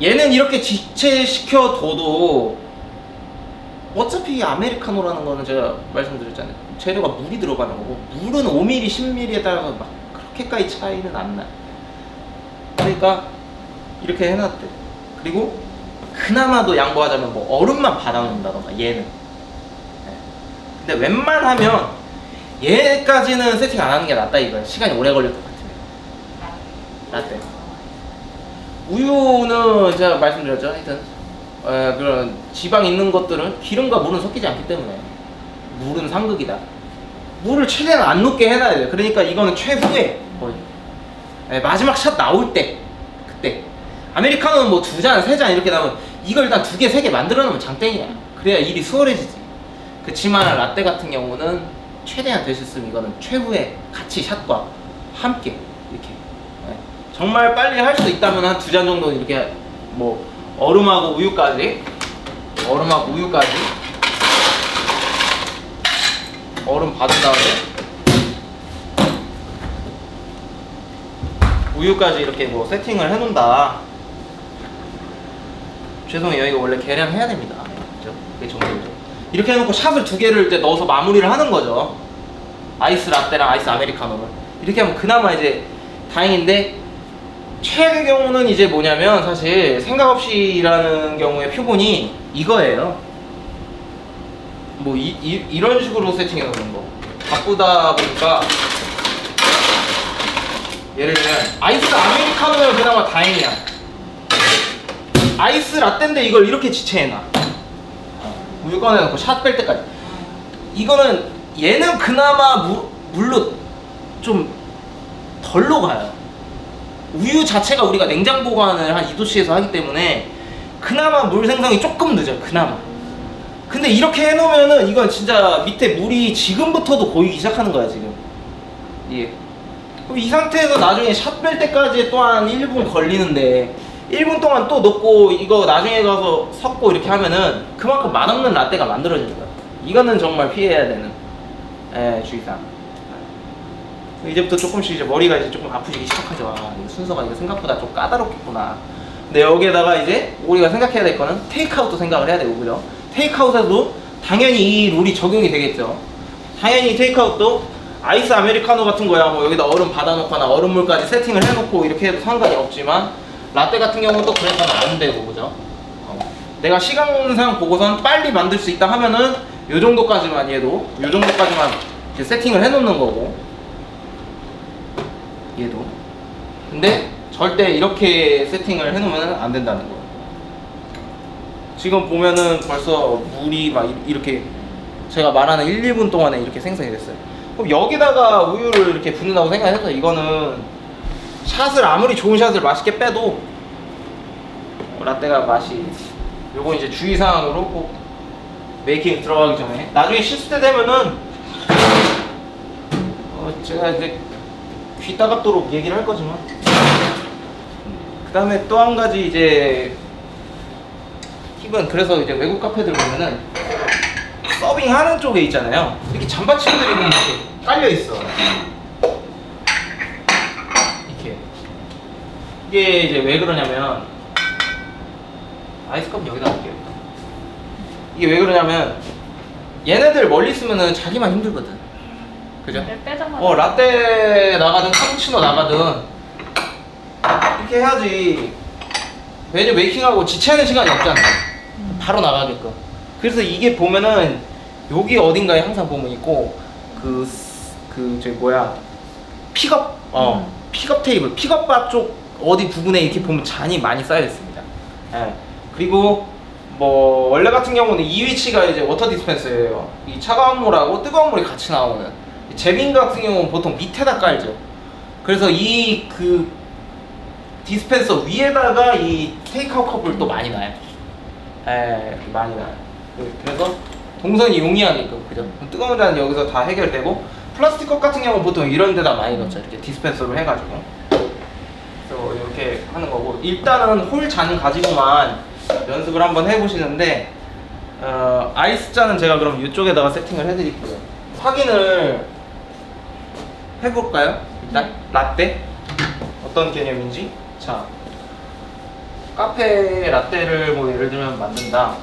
얘는 이렇게 지체시켜둬도 어차피 아메리카노라는 거는 제가 말씀드렸잖아요. 재료가 물이 들어가는 거고, 물은 5mm, 10mm에 따라서 막 그렇게까지 차이는 안 나요. 그러니까 이렇게 해놨대. 그리고 그나마도 양보하자면 뭐 얼음만 받아놓는다던가 얘는. 근데 웬만하면 얘까지는 세팅 안 하는 게 낫다 이거야. 시간이 오래 걸릴 것 같으면. 라떼. 우유는 제가 말씀드렸죠. 하여튼 그런 지방 있는 것들은 기름과 물은 섞이지 않기 때문에 물은 상극이다. 물을 최대한 안 녹게 해놔야 돼요. 그러니까 이거는 최후에 거의 마지막 샷 나올 때, 그때. 아메리카노는 뭐 2잔, 3잔 이렇게 나오면 이걸 일단 2개, 3개 만들어 놓으면 장땡이야. 그래야 일이 수월해지지. 그치만 라떼 같은 경우는 최대한 될 수 있으면 이거는 최후에 같이 샷과 함께 이렇게 정말 빨리 할 수 있다면 한 2잔 정도는 이렇게 뭐 얼음하고 우유까지 얼음하고 우유까지 얼음 받은 다음에 우유까지 이렇게 뭐 세팅을 해놓는다. 죄송해요, 이거 원래 계량해야 됩니다. 그죠? 그게 정도죠. 이렇게 해놓고 샷을 2개를 이제 넣어서 마무리를 하는 거죠. 아이스 라떼랑 아이스 아메리카노를 이렇게 하면 그나마 이제 다행인데, 최악의 경우는 이제 뭐냐면 사실 생각 없이 일하는 경우의 표본이 이거예요. 뭐 이런 식으로 세팅해 놓는 거. 바쁘다 보니까 예를 들면 아이스 아메리카노면 그나마 다행이야. 아이스 라떼인데 이걸 이렇게 지체해놔. 우유 꺼내놓고 샷 뺄 때까지. 이거는 얘는 그나마 물로 좀 덜 녹아요. 우유 자체가 우리가 냉장 보관을 한 2도씨에서 하기 때문에 그나마 물 생성이 조금 늦어요. 그나마. 근데 이렇게 해놓으면은 이건 진짜 밑에 물이 지금부터도 고이기 시작하는 거야 지금. 예. 그럼 이 상태에서 나중에 샷 뺄 때까지 또한 1분 걸리는데 1분 동안 또 넣고 이거 나중에 가서 섞고 이렇게 하면은 그만큼 맛없는 라떼가 만들어지는 거야. 이거는 정말 피해야 되는 주의사항. 이제부터 조금씩 이제 머리가 이제 조금 아프기 시작하죠. 아, 이거 순서가 이거 생각보다 좀 까다롭겠구나. 근데 여기에다가 이제 우리가 생각해야 될 거는 테이크아웃도 생각을 해야 되고, 그죠? 테이크아웃에도 당연히 이 룰이 적용이 되겠죠. 당연히 테이크아웃도 아이스 아메리카노 같은 거야 뭐 여기다 얼음 받아놓거나 얼음물까지 세팅을 해놓고 이렇게 해도 상관이 없지만, 라떼 같은 경우는 또 그래서는 안 되고, 그죠? 내가 시간상 보고선 빨리 만들 수 있다 하면은 요 정도까지만, 얘도 요 정도까지만 이제 세팅을 해놓는 거고, 얘도. 근데 절대 이렇게 세팅을 해놓으면 안 된다는 거예요. 지금 보면은 벌써 물이 막 이렇게 제가 말하는 1, 2분 동안에 이렇게 생성이 됐어요. 그럼 여기다가 우유를 이렇게 붓는다고 생각해서 이거는 샷을 아무리 좋은 샷을 맛있게 빼도 라떼가 맛이, 요거 이제 주의사항으로 꼭 메이킹 들어가기 전에, 나중에 씻을 때 되면은 제가 이제 귀 따갑도록 얘기를 할 거지만, 그 다음에 또 한 가지 이제 팁은, 그래서 이제 외국 카페들 보면은 서빙하는 쪽에 있잖아요, 이렇게 잠바치들이 이렇게 깔려 있어. 이렇게. 이게 이제 왜 그러냐면, 아이스컵 여기다 놓을게요. 이게 왜 그러냐면 얘네들 멀리 있으면은 자기만 힘들거든. 그죠? 라떼 나가든 카푸치노 나가든 이렇게 해야지. 메뉴 메이킹하고 지체하는 시간이 없잖아. 바로 나가게끔. 그래서 이게 보면은 여기 어딘가에 항상 보면 있고, 저기 뭐야, 픽업 픽업 테이블, 픽업바 쪽 어디 부분에 이렇게 보면 잔이 많이 쌓여 있습니다. 예. 그리고 뭐 원래 같은 경우는 이 위치가 이제 워터 디스펜서예요. 이 차가운 물하고 뜨거운 물이 같이 나오는. 제빈 같은 경우는 보통 밑에다 깔죠. 그래서 이 디스펜서 위에다가 이 테이크아웃 컵을 또 많이 놔요. 많이 놔요. 그래서 동선이 용이하게끔, 그죠? 뜨거운 잔은 여기서 다 해결되고, 플라스틱 컵 같은 경우는 보통 이런 데다 많이 넣죠. 이렇게 디스펜서로 해가지고. 그래서 이렇게 하는 거고, 일단은 홀 잔 가지고만 연습을 한번 해보시는데, 아이스 잔은 제가 그럼 이쪽에다가 세팅을 해드릴게요. 확인을 해볼까요? 일단 라떼 어떤 개념인지. 자, 카페 라떼를 뭐 예를 들면 만든다.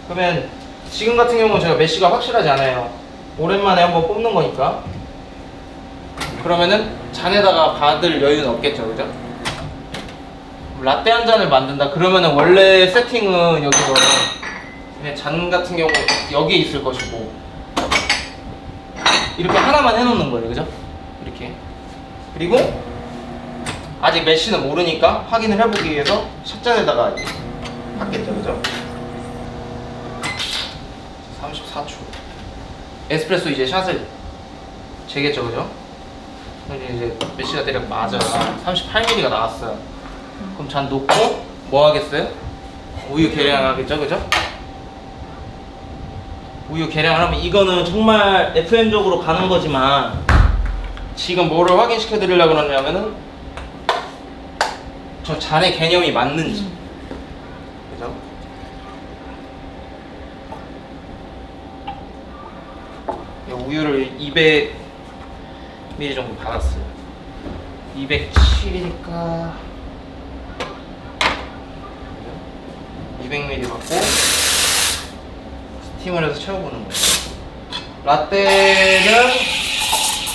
그러면 지금 같은 경우는 제가 메시가 확실하지 않아요. 오랜만에 한번 뽑는 거니까. 그러면은 잔에다가 받을 여유는 없겠죠, 그죠? 라떼 한 잔을 만든다 그러면은 원래 세팅은 여기서 그냥 잔 같은 경우 여기에 있을 것이고, 이렇게 하나만 해놓는 거예요, 그죠? 이렇게. 그리고 아직 메시는 모르니까 확인을 해보기 위해서 샷잔에다가 받겠죠, 그죠? 34초. 에스프레소 이제 샷을 재겠죠, 그죠? 이제 메시가 대략 맞아요. 38ml가 나왔어요. 그럼 잔 놓고 뭐 하겠어요? 우유 계량하겠죠, 그죠? 우유 계량을 하면, 이거는 정말 FM적으로 가는 거지만 지금 뭐를 확인시켜 드리려고 그러냐면은 저 잔의 개념이 맞는지. 그죠? 우유를 200ml 정도 받았어요. 207이니까 200ml 받고 스팀을 해서 채워보는 거예요. 라떼는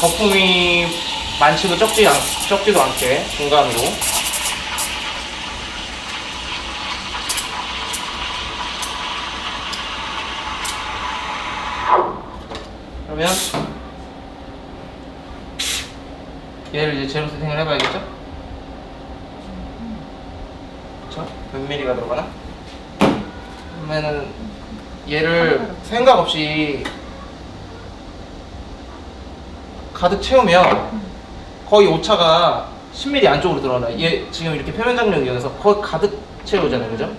거품이 많지도 적지도 않게 중간으로. 그러면 얘를 이제 제로 세팅을 해봐야겠죠? 그쵸? 몇 미리가 들어가나? 그러면은 얘를 생각 없이 가득 채우면 거의 오차가 10ml 안쪽으로 들어가나. 얘 지금 이렇게 표면 장력이 이용해서 거의 가득 채우잖아요, 그죠?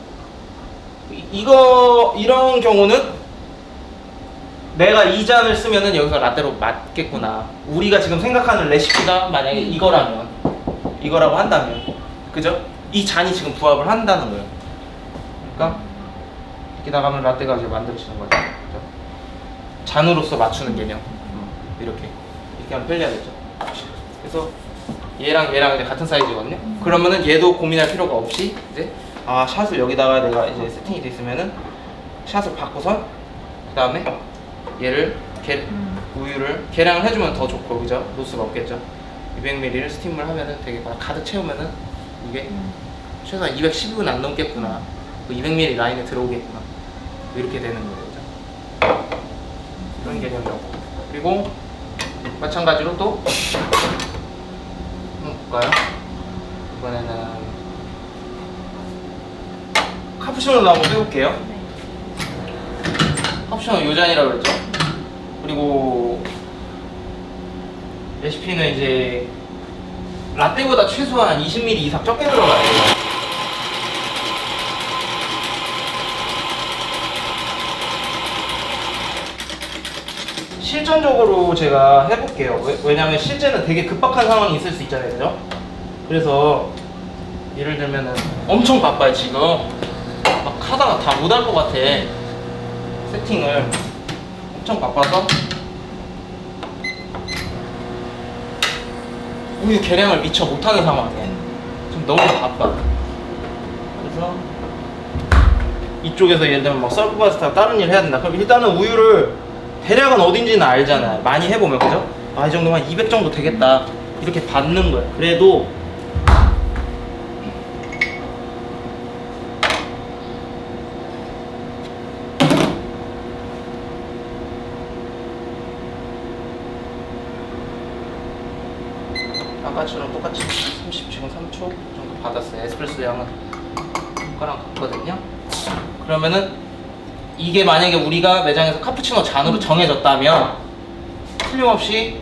이런 경우는 내가 이 잔을 쓰면은 여기서 라떼로 맞겠구나. 우리가 지금 생각하는 레시피가 만약에 이거라고 한다면, 그죠? 이 잔이 지금 부합을 한다는 거예요. 그러니까 이렇게 나가면 라떼가 이제 만들어지는 거죠. 그죠? 잔으로서 맞추는 개념. 이렇게 하면 편리하겠죠. 그래서 얘랑 이제 같은 사이즈거든요. 그러면은 얘도 고민할 필요가 없이 이제 샷을 여기다가 내가 이제 세팅이 돼 있으면은 샷을 바꿔서 그 다음에 얘를 우유를 계량을 해주면 더 좋고, 그죠? 로스가 없겠죠. 200ml를 스팀을 하면은 되게 가득 채우면은 이게 최소한 210은 안 넘겠구나. 200ml 라인에 들어오겠구나. 이렇게 되는 거예요, 그죠? 이런 개념이라고. 그리고 마찬가지로 또 한번 볼까요? 이번에는 카푸치노를 한번 빼볼게요. 카푸치노 요 잔이라고 그랬죠? 그리고 레시피는 이제 라떼보다 최소한 20ml 이상 적게 들어가야 돼요. 실전적으로 제가 해볼게요. 왜냐면 실제는 되게 급박한 상황이 있을 수 있잖아요, 그죠? 그래서 예를 들면은 엄청 바빠요, 지금. 막 하다가 다 못할 것 같아. 세팅을 엄청 바빠서 우유 계량을 미처 못하는 상황이에요. 지금 너무 바빠. 그래서 이쪽에서 예를 들면 막 서브바스타 다른 일 해야 된다. 그럼 일단은 우유를 대략은 어딘지는 알잖아요. 많이 해보면, 그죠? 이 정도면 200 정도 되겠다. 이렇게 받는 거예요. 그래도 아까처럼 똑같이 30, 지금 3초 정도 받았어요. 에스프레소 양은 이거랑 같거든요. 그러면은 이게 만약에 우리가 매장에서 카푸치노 잔으로 정해졌다면 틀림없이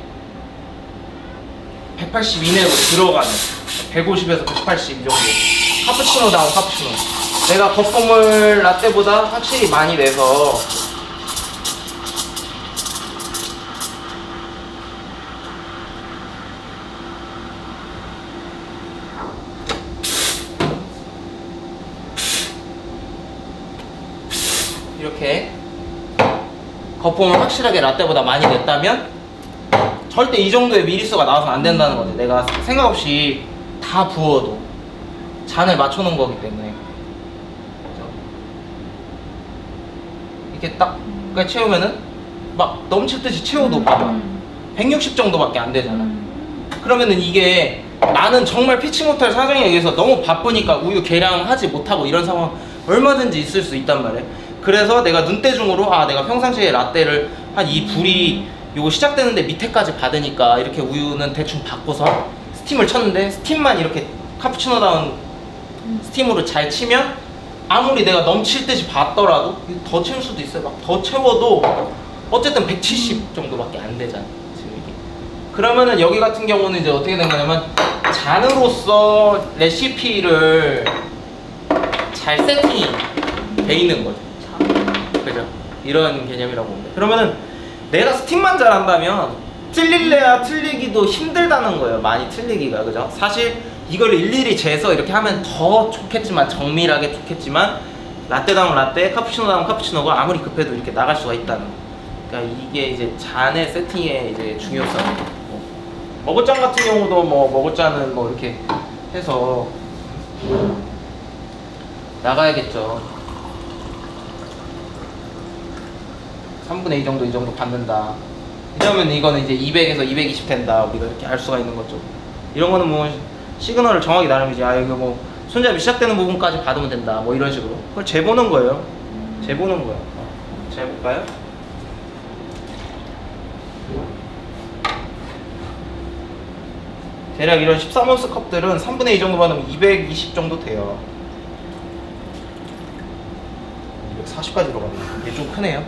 180 이내로 들어가는, 150에서 180 정도 카푸치노다운 카푸치노. 내가 거품을 라떼보다 확실히 많이 내서 이렇게 거품을 확실하게 라떼보다 많이 냈다면 절대 이 정도의 미리수가 나와서는 안 된다는 거지. 내가 생각 없이 다 부어도 잔을 맞춰놓은 거기 때문에. 이렇게 딱 채우면은 막 넘칠 듯이 채워도 봐봐 160 정도밖에 안 되잖아. 그러면은 이게 나는 정말 피치 못할 사정에 의해서 너무 바쁘니까 우유 계량하지 못하고 이런 상황 얼마든지 있을 수 있단 말이에요. 그래서 내가 눈대중으로 내가 평상시에 라떼를 한 이 불이 요거 시작되는데 밑에까지 받으니까 이렇게 우유는 대충 바꿔서 스팀을 쳤는데, 스팀만 이렇게 카푸치노다운 스팀으로 잘 치면 아무리 내가 넘칠 듯이 받더라도 더 채울 수도 있어요. 막 더 채워도 어쨌든 170 정도밖에 안 되잖아 지금 이게. 그러면은 여기 같은 경우는 이제 어떻게 된 거냐면 잔으로서 레시피를 잘 세팅이 돼 있는 거죠. 그죠? 이런 개념이라고 봅니다. 그러면은 내가 스팀만 잘한다면 틀릴래야 틀리기도 힘들다는 거예요. 많이 틀리기가, 그죠? 사실 이걸 일일이 재서 이렇게 하면 더 좋겠지만, 정밀하게 좋겠지만, 라떼다운 라떼, 카푸치노다운 카푸치노가 아무리 급해도 이렇게 나갈 수가 있다는 거. 그러니까 이게 이제 잔의 세팅의 이제 중요성. 머그잔 같은 경우도 뭐 머그잔은 뭐 이렇게 해서 나가야겠죠. 3분의 2 정도, 이 정도 받는다. 이러면 이거는 이제 200에서 220 된다. 우리가 이렇게 알 수가 있는 거죠. 이런 거는 뭐 시그널을 정확히 나누면지, 아, 이거 뭐 손잡이 시작되는 부분까지 받으면 된다. 뭐 이런 식으로. 그걸 재보는 거예요. 재보는 거예요. 재볼까요? 대략 이런 13온스 컵들은 3분의 2 정도 받으면 220 정도 돼요. 240까지 들어가네. 얘 좀 크네요.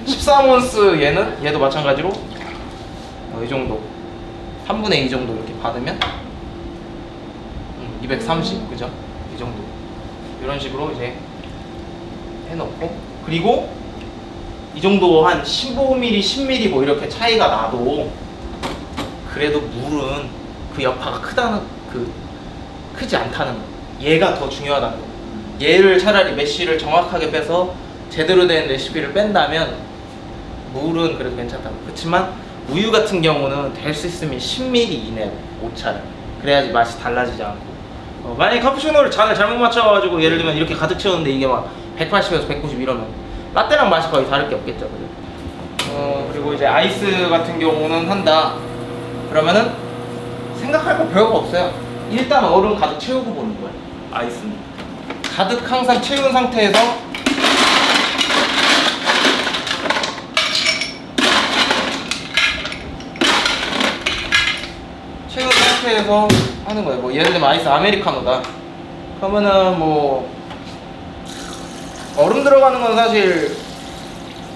13온스 얘도 마찬가지로 이 정도 3분의 2 정도 이렇게 받으면 230, 그죠? 이 정도 이런 식으로 이제 해놓고, 그리고 이 정도 한 15mm, 10mm 뭐 이렇게 차이가 나도 그래도 물은 그 여파가 크지 않다는 거. 얘가 더 중요하다는 거. 얘를 차라리 메쉬를 정확하게 빼서 제대로 된 레시피를 뺀다면 물은 그래도 괜찮다고. 그렇지만 우유 같은 경우는 될 수 있으면 10ml 이내로 오차를, 그래야지 맛이 달라지지 않고. 만약에 카푸치노를 잔을 잘못 맞춰가지고 예를 들면 이렇게 가득 채웠는데 이게 막 180에서 190 이러면 라떼랑 맛이 거의 다를 게 없겠죠, 그죠? 그리고 이제 아이스 같은 경우는 한다 그러면은 생각할 거 별거 없어요. 일단 얼음 가득 채우고 보는 거예요. 아이스는 가득 항상 채운 상태에서 하는 거예요. 뭐 예를 들면 아이스 아메리카노다 그러면은 뭐 얼음 들어가는 건 사실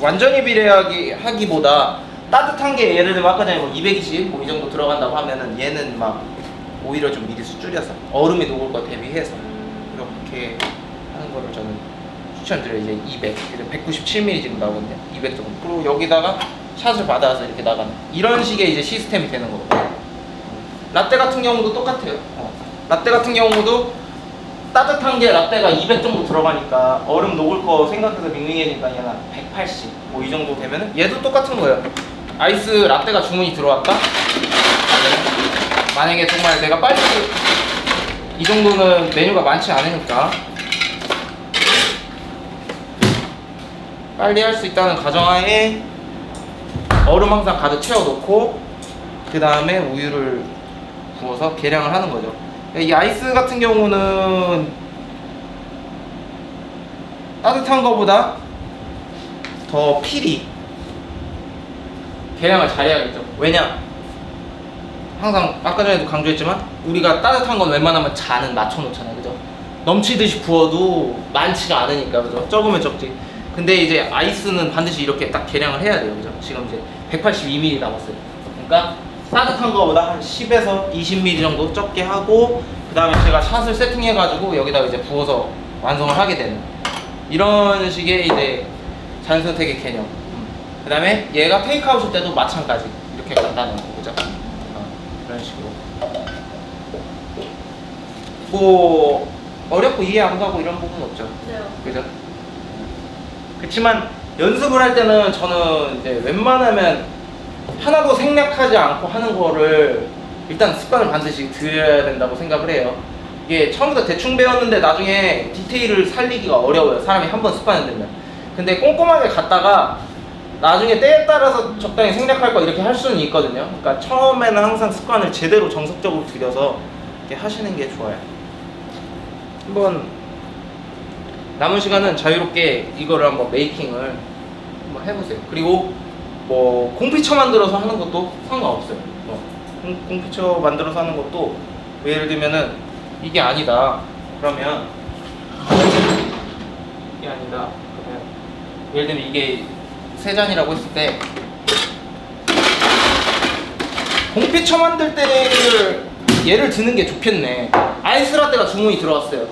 완전히 비례하기보다 따뜻한 게 예를 들면 아까 전에 뭐 220 뭐 이 정도 들어간다고 하면은 얘는 막 오히려 좀 미리 줄여서 얼음이 녹을 거 대비해서 이렇게 하는 거를 저는 추천드려요. 이제 200, 이제 197ml 지금 나오거든요. 200 정도. 그리고 여기다가 샷을 받아서 이렇게 나가는 이런 식의 이제 시스템이 되는 거고. 라떼 같은 경우도 똑같아요. 라떼 같은 경우도 따뜻한 게 라떼가 200 정도 들어가니까 얼음 녹을 거 생각해서 밍밍해지니까 얘는 180 뭐 이 정도 되면은 얘도 똑같은 거예요. 아이스 라떼가 주문이 들어왔다? 만약에 정말 내가 빨리 이 정도는 메뉴가 많지 않으니까 빨리 할 수 있다는 가정하에 얼음 항상 가득 채워놓고 그 다음에 우유를 부어서 계량을 하는 거죠. 이 아이스 같은 경우는 따뜻한 거보다 더 필히 계량을 잘해야겠죠. 왜냐? 항상 아까 전에도 강조했지만 우리가 따뜻한 건 웬만하면 잔은 맞춰놓잖아요, 그죠? 넘치듯이 부어도 많지가 않으니까, 그죠? 적으면 적지. 근데 이제 아이스는 반드시 이렇게 딱 계량을 해야 돼요, 그죠? 지금 이제 182ml 남았어요. 그러니까 따뜻한 거보다 한 10에서 20ml 정도 적게 하고 그 다음에 제가 샷을 세팅해가지고 여기다가 이제 부어서 완성을 하게 되는 이런 식의 이제 잔 선택의 개념. 그 다음에 얘가 테이크아웃일 때도 마찬가지 이렇게 간다는 거, 그죠? 이런 식으로 뭐 어렵고 이해 안 가고 이런 부분 없죠. 네. 그죠? 그렇지만 연습을 할 때는 저는 이제 웬만하면 하나도 생략하지 않고 하는 거를 일단 습관을 반드시 들여야 된다고 생각을 해요. 이게 처음부터 대충 배웠는데 나중에 디테일을 살리기가 어려워요. 사람이 한번 습관을 들면. 근데 꼼꼼하게 갔다가 나중에 때에 따라서 적당히 생략할 거 이렇게 할 수는 있거든요. 그러니까 처음에는 항상 습관을 제대로 정석적으로 들여서 이렇게 하시는 게 좋아요. 한번 남은 시간은 자유롭게 이거를 한번 메이킹을 한번 해보세요. 그리고 뭐 공피처 만들어서 하는 것도 상관없어요. 공피처 만들어서 하는 것도 뭐 예를 들면은 이게 아니다 그러면 이게 아니다 그러면 예를 들면 이게 세 잔이라고 했을 때 공피처 만들 때를 예를 드는 게 좋겠네. 아이스라떼가 주문이 들어왔어요.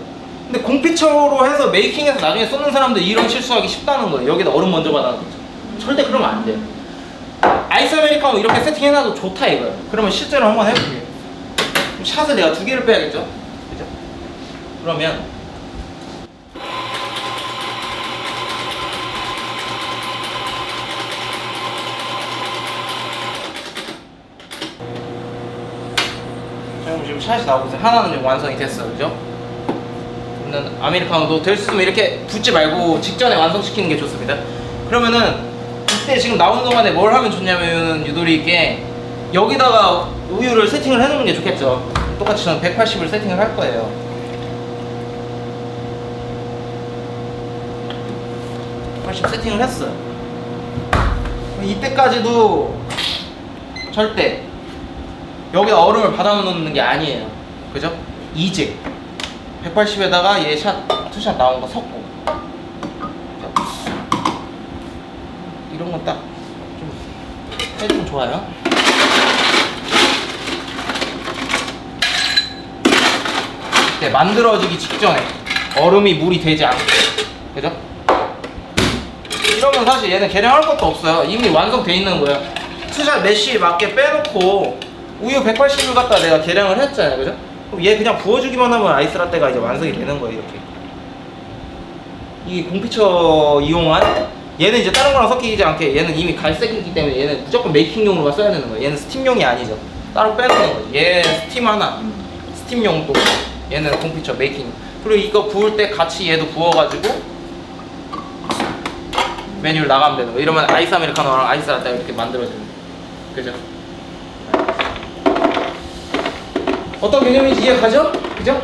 근데 공피처로 해서 메이킹해서 나중에 쏟는 사람들 이런 실수하기 쉽다는 거예요. 여기다 얼음 먼저 받아놓고 절대 그러면 안 돼요. 아이스 아메리카노 이렇게 세팅해놔도 좋다 이거예요. 그러면 실제로 한번 해볼게요. 샷을 내가 2개를 빼야겠죠? 그죠? 그러면 지금 샷이 나오고 있어요. 하나는 지금 완성이 됐어요. 그죠? 그러면 아메리카노도 될 수 있으면 이렇게 붓지 말고 직전에 완성시키는 게 좋습니다. 그러면은 이때 지금 나오는 동안에 뭘 하면 좋냐면 유도리 있게 여기다가 우유를 세팅을 해놓는 게 좋겠죠. 똑같이 저는 180을 세팅을 할 거예요. 180 세팅을 했어요. 이때까지도 절대 여기다 얼음을 받아놓는 게 아니에요. 그죠? 이제 180에다가 얘 샷, 투샷 나온 거 섞고 이런 건 딱 좀 해주면 좋아요. 이때 만들어지기 직전에 얼음이 물이 되지 않게, 그죠? 이러면 사실 얘는 계량할 것도 없어요. 이미 완성돼 있는 거예요. 투샷 메쉬에 맞게 빼놓고 우유 180을 갖다 내가 계량을 했잖아요. 그죠? 그럼 얘 그냥 부어주기만 하면 아이스라떼가 이제 완성이 되는 거예요. 이렇게. 이게 공피처 이용한, 얘는 이제 다른 거랑 섞이지 않게 얘는 이미 갈색이기 때문에 얘는 무조건 메이킹용으로만 써야 되는 거예요. 얘는 스팀용이 아니죠. 따로 빼놓는 거예요. 얘 스팀 하나, 스팀용도, 얘는 공피처 메이킹. 그리고 이거 부을 때 같이 얘도 부어가지고 메뉴를 나가면 되는 거예요. 이러면 아이스 아메리카노랑 아이스라떼가 이렇게 만들어지는 거예요. 그죠? 어떤 개념인지 이해가죠? 그죠?